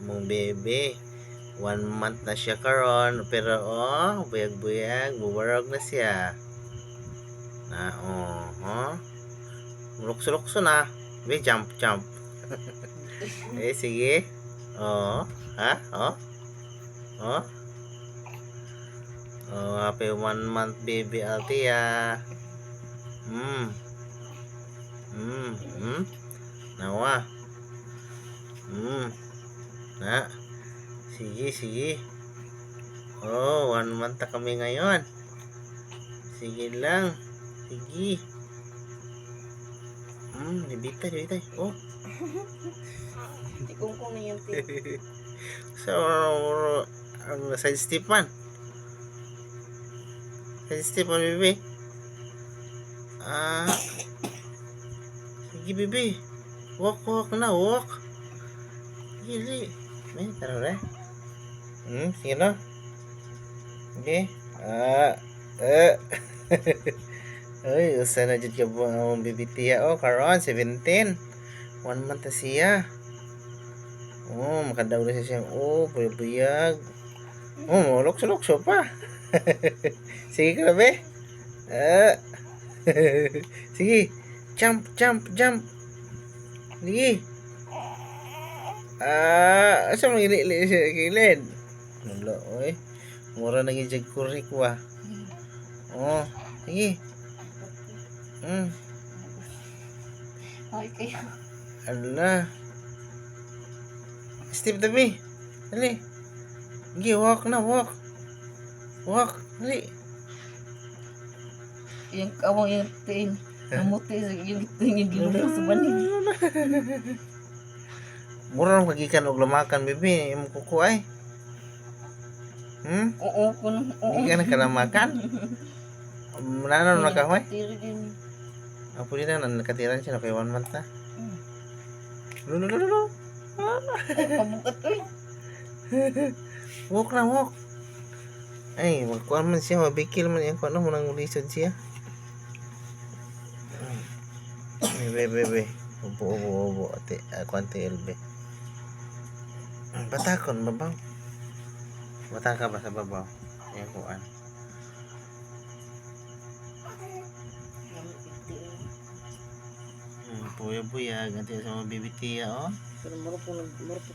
Among bebe. 1 month na siya karon, pero buyag-buyag, bubarog na siya. Na Lukso-lukso na. Be, jump. Sige. Ha? Oh. Happy 1 month baby Altia. Nawa. Na. Sige. 1 month na kami ngayon. Sige lang. Sige. Dibita. Ikungkong na yung tip. So, sensitive man. Sensitive man, bebe. Sige, bebe. Walk na. Sige. May, taro na. Sige na. Okay. Ay, usa na jud ka po ang bibitiya. Karon 17. 1 month na siya. Makadaw na siya. Buyag. Lukso pa. Sige ka na, be. Sige. Jump. Sige. Asa mo gili siya kilid? Wala, oy. Mura na gid kurik wa. Sige. Okay. Ala. Steve Dabi. Dali. Sige, walk. Dali. Yung kawang yung tiin. Namuti yung tiin yung ginulang sa banig. Mura nang pagikan og lamakan, bibi. Imo kuko ay. Oo. Gikan ka lamakan. Nananon na ka, hoy? Tiri din. Apo din na nakatiran siya na kay 1 month na. Ay, pabukat oy. Walk. Ay, magkuhan man siya, mabikil man yan. Kung ano mo nang ulisod siya. Bebe. Ubo. Ate, kwante elbe. Batakon, babaw. Bata ka ba sa babaw? Ayan kuhan. Buyag. Ganti sa mga bibitiya, Pero maro po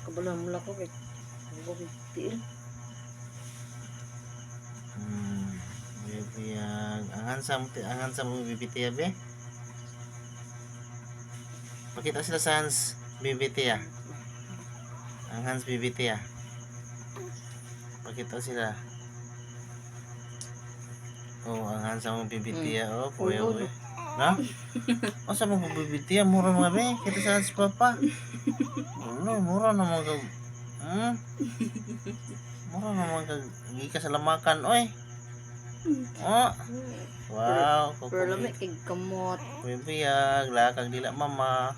kabala mula ko kay. Tiin. Buyag. Ang handsome mo bibitiya, be. Pakita sila sa Hans bibitiya. Ang Hans bibitiya. Pakita sila. Ang handsome mo bibitiya, buyag. Na? Asa mo bibitiya? Mura mga be. Kita sa Hans papa. Mura naman ka. Mura naman ka. Hindi ka sa lamakan, oy. Wow. Pero lamig kay kamot. Bibiyag. Lakang dila mama.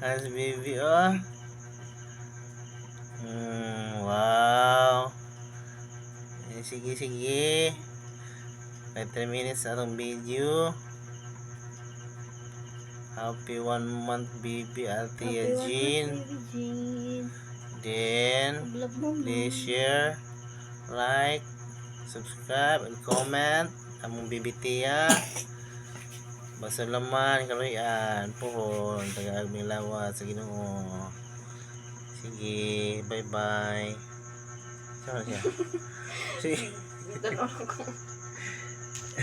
Hans baby, wow. Sige. 3 minutes atong video. Happy 1 month baby Altia Jean. Then please share, like, subscribe, and comment. Among bibitiya. Basta laman kaluyan pohon taga Agmilawa sa Ginoo. Sige, bye. Saan siya? Sige.